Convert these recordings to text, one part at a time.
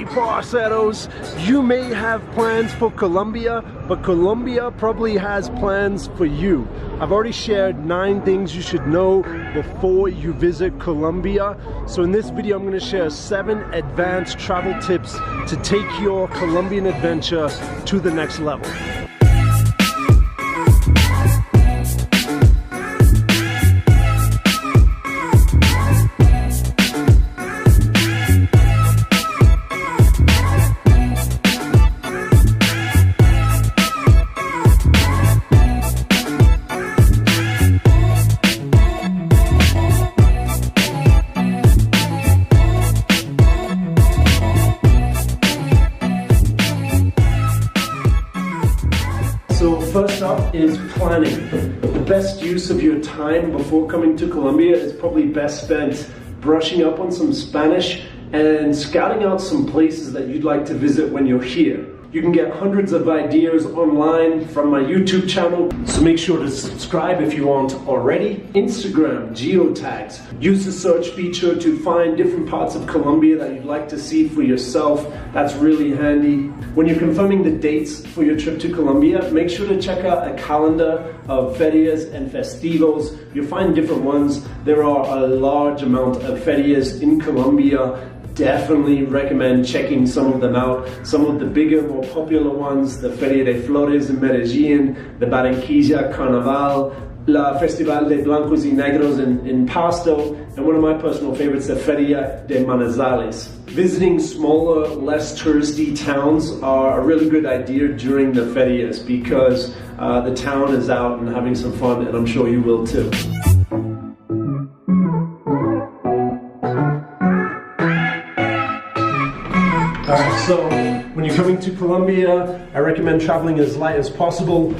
parceros, you may have plans for Colombia, but Colombia probably has plans for you. I've already shared 9 things you should know before you visit Colombia. So in this video, I'm going to share 7 advanced travel tips to take your Colombian adventure to the next level. So first up is planning. The best use of your time before coming to Colombia is probably best spent brushing up on some Spanish and scouting out some places that you'd like to visit when you're here. You can get hundreds of ideas online from my YouTube channel, so make sure to subscribe if you aren't already. Instagram, geotags. Use the search feature to find different parts of Colombia that you'd like to see for yourself. That's really handy. When you're confirming the dates for your trip to Colombia, make sure to check out a calendar of ferias and festivos. You'll find different ones. There are a large amount of ferias in Colombia. Definitely recommend checking some of them out. Some of the bigger, more popular ones, the Feria de Flores in Medellin, the Barranquilla Carnaval, La Festival de Blancos y Negros in Pasto, and one of my personal favorites, the Feria de Manizales. Visiting smaller, less touristy towns are a really good idea during the ferias because the town is out and having some fun, and I'm sure you will too. Alright, so when you're coming to Colombia, I recommend traveling as light as possible.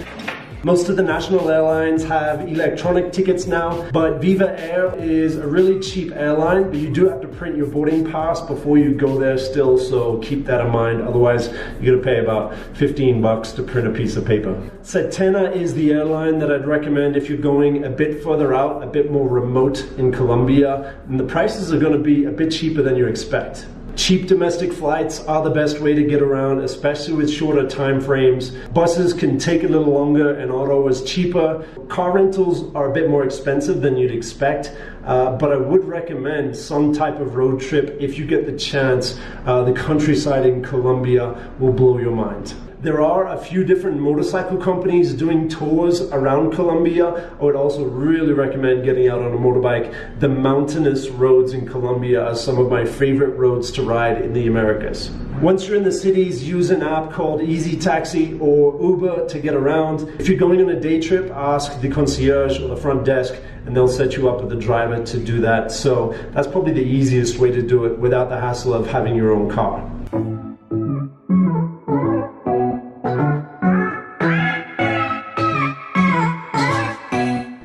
Most of the national airlines have electronic tickets now, but Viva Air is a really cheap airline, but you do have to print your boarding pass before you go there still, so keep that in mind. Otherwise, you're gonna pay about 15 bucks to print a piece of paper. Setena is the airline that I'd recommend if you're going a bit further out, a bit more remote in Colombia, and the prices are gonna be a bit cheaper than you expect. Cheap domestic flights are the best way to get around, especially with shorter time frames. Buses can take a little longer and auto is cheaper. Car rentals are a bit more expensive than you'd expect, but I would recommend some type of road trip if you get the chance. The countryside in Colombia will blow your mind. There are a few different motorcycle companies doing tours around Colombia. I would also really recommend getting out on a motorbike. The mountainous roads in Colombia are some of my favorite roads to ride in the Americas. Once you're in the cities, use an app called Easy Taxi or Uber to get around. If you're going on a day trip, ask the concierge or the front desk and they'll set you up with a driver to do that. So that's probably the easiest way to do it without the hassle of having your own car.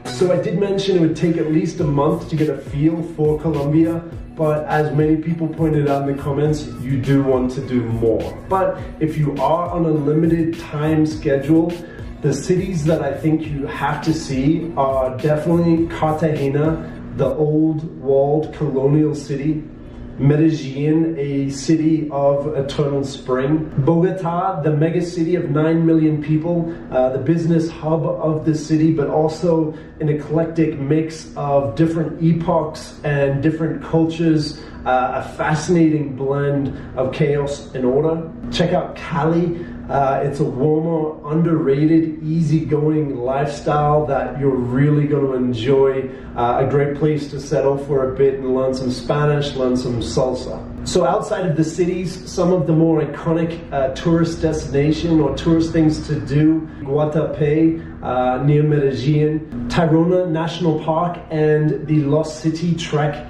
So I did mention it would take at least a month to get a feel for Colombia, but as many people pointed out in the comments, you do want to do more. But if you are on a limited time schedule, the cities that I think you have to see are definitely Cartagena, the old walled colonial city, Medellin, a city of eternal spring, Bogota, the mega city of 9 million people, the business hub of the city, but also an eclectic mix of different epochs and different cultures, a fascinating blend of chaos and order. Check out Cali. It's a warmer, underrated, easygoing lifestyle that you're really going to enjoy. A great place to settle for a bit and learn some Spanish, learn some salsa. So outside of the cities, some of the more iconic tourist destination or tourist things to do: Guatapé near Medellin, Tayrona National Park, and the Lost City Trek,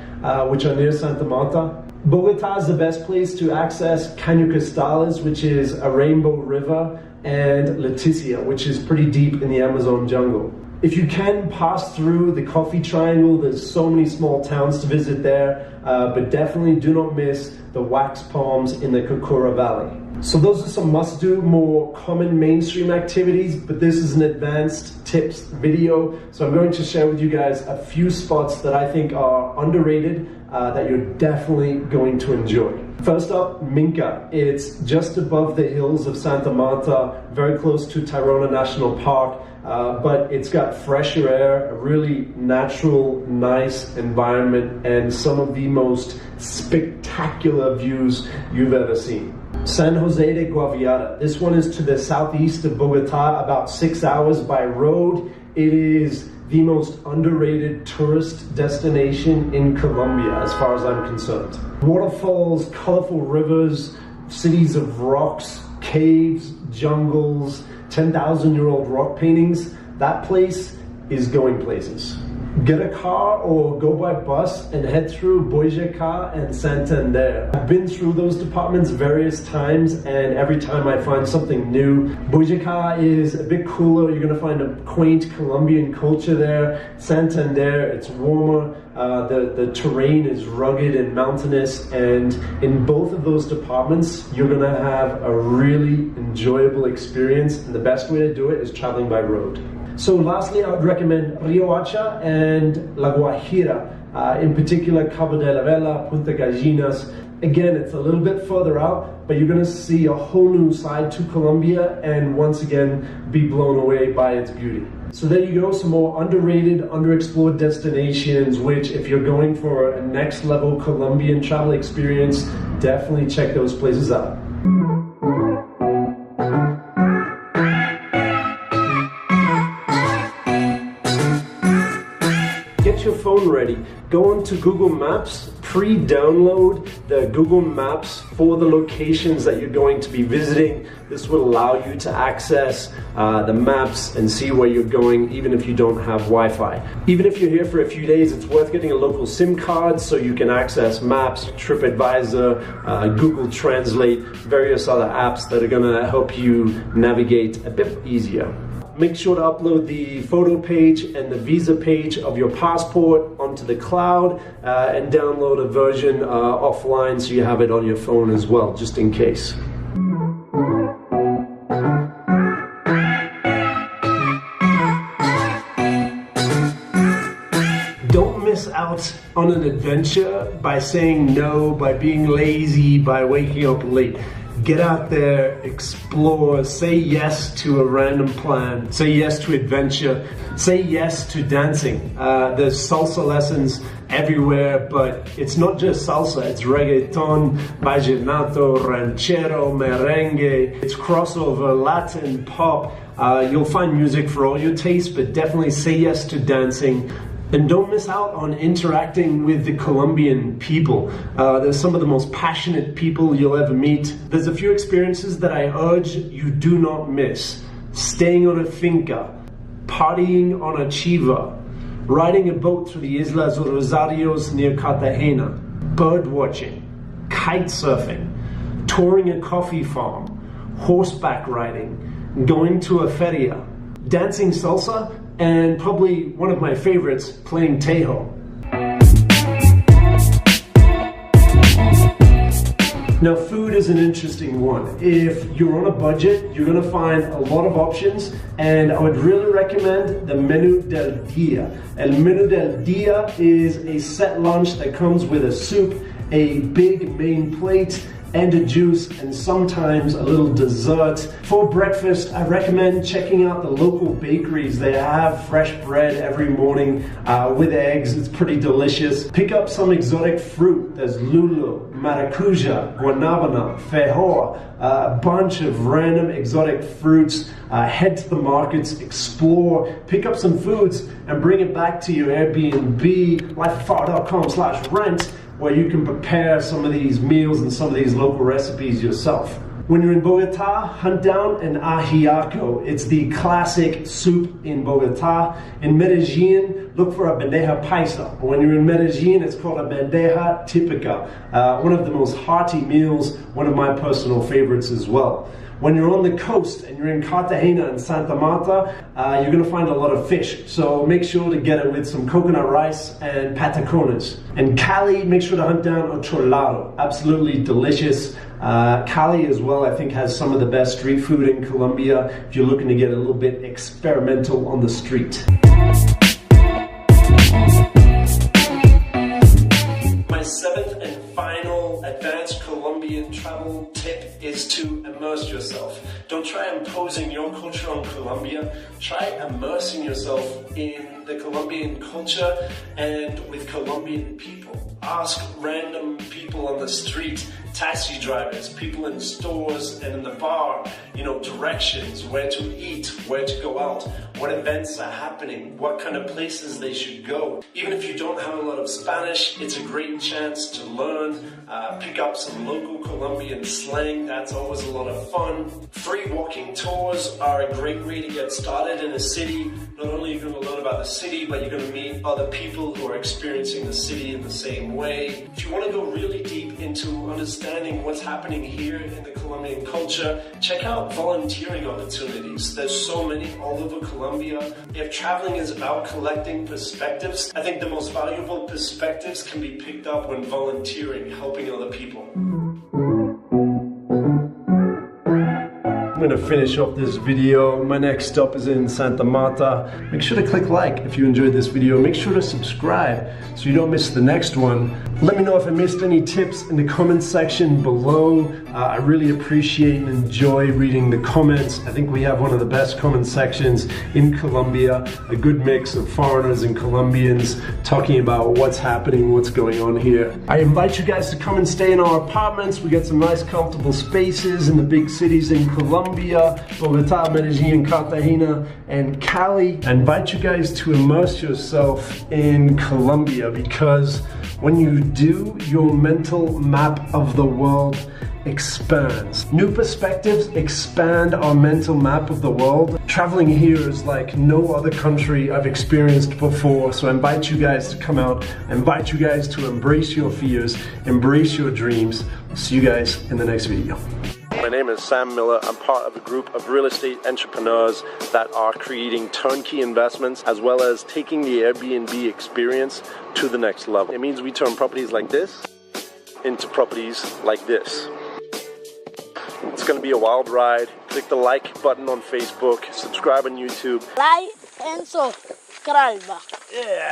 which are near Santa Marta. Bogota is the best place to access Caño Cristales, which is a rainbow river, and Leticia, which is pretty deep in the Amazon jungle. If you can pass through the Coffee Triangle, there's so many small towns to visit there, but definitely do not miss the wax palms in the Cocora Valley. So those are some must-do, more common mainstream activities, but this is an advanced tips video. So I'm going to share with you guys a few spots that I think are underrated that you're definitely going to enjoy. First up, Minca. It's just above the hills of Santa Marta, very close to Tayrona National Park, but it's got fresher air, a really natural, nice environment, and some of the most spectacular views you've ever seen. San Jose de Guaviare. This one is to the southeast of Bogota, about 6 hours by road. It is the most underrated tourist destination in Colombia, as far as I'm concerned. Waterfalls, colorful rivers, cities of rocks, caves, jungles, 10,000-year-old rock paintings. That place is going places. Get a car or go by bus and head through Boyacá and Santander. I've been through those departments various times, and every time I find something new. Boyacá is a bit cooler. You're going to find a quaint Colombian culture there. Santander, it's warmer. The terrain is rugged and mountainous, and in both of those departments you're going to have a really enjoyable experience, and the best way to do it is traveling by road. So lastly, I would recommend Riohacha and La Guajira, in particular Cabo de la Vela, Punta Gallinas. Again, it's a little bit further out, but you're going to see a whole new side to Colombia and once again be blown away by its beauty. So there you go, some more underrated, underexplored destinations, which if you're going for a next level Colombian travel experience, definitely check those places out. Get your phone ready. Go onto Google Maps, pre-download the Google Maps for the locations that you're going to be visiting. This will allow you to access the maps and see where you're going, even if you don't have Wi-Fi. Even if you're here for a few days, it's worth getting a local SIM card so you can access Maps, TripAdvisor, Google Translate, various other apps that are gonna help you navigate a bit easier. Make sure to upload the photo page and the visa page of your passport onto the cloud and download a version offline so you have it on your phone as well, just in case. Don't miss out on an adventure by saying no, by being lazy, by waking up late. Get out there, explore, say yes to a random plan, say yes to adventure, say yes to dancing. There's salsa lessons everywhere, but it's not just salsa, it's reggaeton, vallenato, ranchero, merengue, it's crossover, Latin, pop. You'll find music for all your tastes, but definitely say yes to dancing. And don't miss out on interacting with the Colombian people. They're some of the most passionate people you'll ever meet. There's a few experiences that I urge you do not miss. Staying on a finca, partying on a chiva, riding a boat through the Islas Rosarios near Cartagena, bird watching, kite surfing, touring a coffee farm, horseback riding, going to a feria, dancing salsa, and probably one of my favorites, playing Tejo. Now, food is an interesting one. If you're on a budget, you're gonna find a lot of options, and I would really recommend the Menú del Día. El Menú del Día is a set lunch that comes with a soup, a big main plate, and a juice, and sometimes a little dessert. For breakfast, I recommend checking out the local bakeries. They have fresh bread every morning with eggs. It's pretty delicious. Pick up some exotic fruit. There's lulo, maracuja, guanabana, feijoa, a bunch of random exotic fruits. Head to the markets, explore, pick up some foods, and bring it back to your Airbnb, lifeafar.com/rent, where you can prepare some of these meals and some of these local recipes yourself. When you're in Bogota, hunt down an ajiaco. It's the classic soup in Bogota. In Medellin, look for a bandeja paisa. When you're in Medellin, it's called a bandeja típica. One of the most hearty meals, one of my personal favorites as well. When you're on the coast and you're in Cartagena and Santa Marta, you're going to find a lot of fish. So make sure to get it with some coconut rice and patacones. And Cali, make sure to hunt down a cholado. Absolutely delicious. Cali as well, I think, has some of the best street food in Colombia if you're looking to get a little bit experimental on the street. My seventh and final advanced Colombian travel tip is to immerse yourself. Don't try imposing your culture on Colombia. Try immersing yourself in the Colombian culture and with Colombian people. Ask random people on the street, taxi drivers, people in stores and in the bar, directions, where to eat, where to go out, what events are happening, what kind of places they should go. Even if you don't have a lot of Spanish, it's a great chance to learn, pick up some local Colombian slang. That's always a lot of fun. Free walking tours are a great way to get started in a city. Not only are you going to learn about the city, but you're going to meet other people who are experiencing the city in the same way. If you want to go really deep into understanding what's happening here in the Colombian culture, check out volunteering opportunities. There's so many all over Colombia. If traveling is about collecting perspectives, I think the most valuable perspectives can be picked up when volunteering, helping other people. I'm going to finish off this video. My next stop is in Santa Marta. Make sure to click like if you enjoyed this video. Make sure to subscribe so you don't miss the next one. Let me know if I missed any tips in the comments section below. I really appreciate and enjoy reading the comments. I think we have one of the best comment sections in Colombia. A good mix of foreigners and Colombians talking about what's happening, what's going on here. I invite you guys to come and stay in our apartments. We got some nice comfortable spaces in the big cities in Colombia, Bogota, Medellin, Cartagena, and Cali. I invite you guys to immerse yourself in Colombia because when you do, your mental map of the world expands. New perspectives expand our mental map of the world. Traveling here is like no other country I've experienced before, so I invite you guys to come out. I invite you guys to embrace your fears, embrace your dreams. I'll see you guys in the next video. My name is Sam Miller. I'm part of a group of real estate entrepreneurs that are creating turnkey investments as well as taking the Airbnb experience to the next level. It means we turn properties like this into properties like this. It's going to be a wild ride. Click the like button on Facebook, subscribe on YouTube. Like and subscribe. Yeah.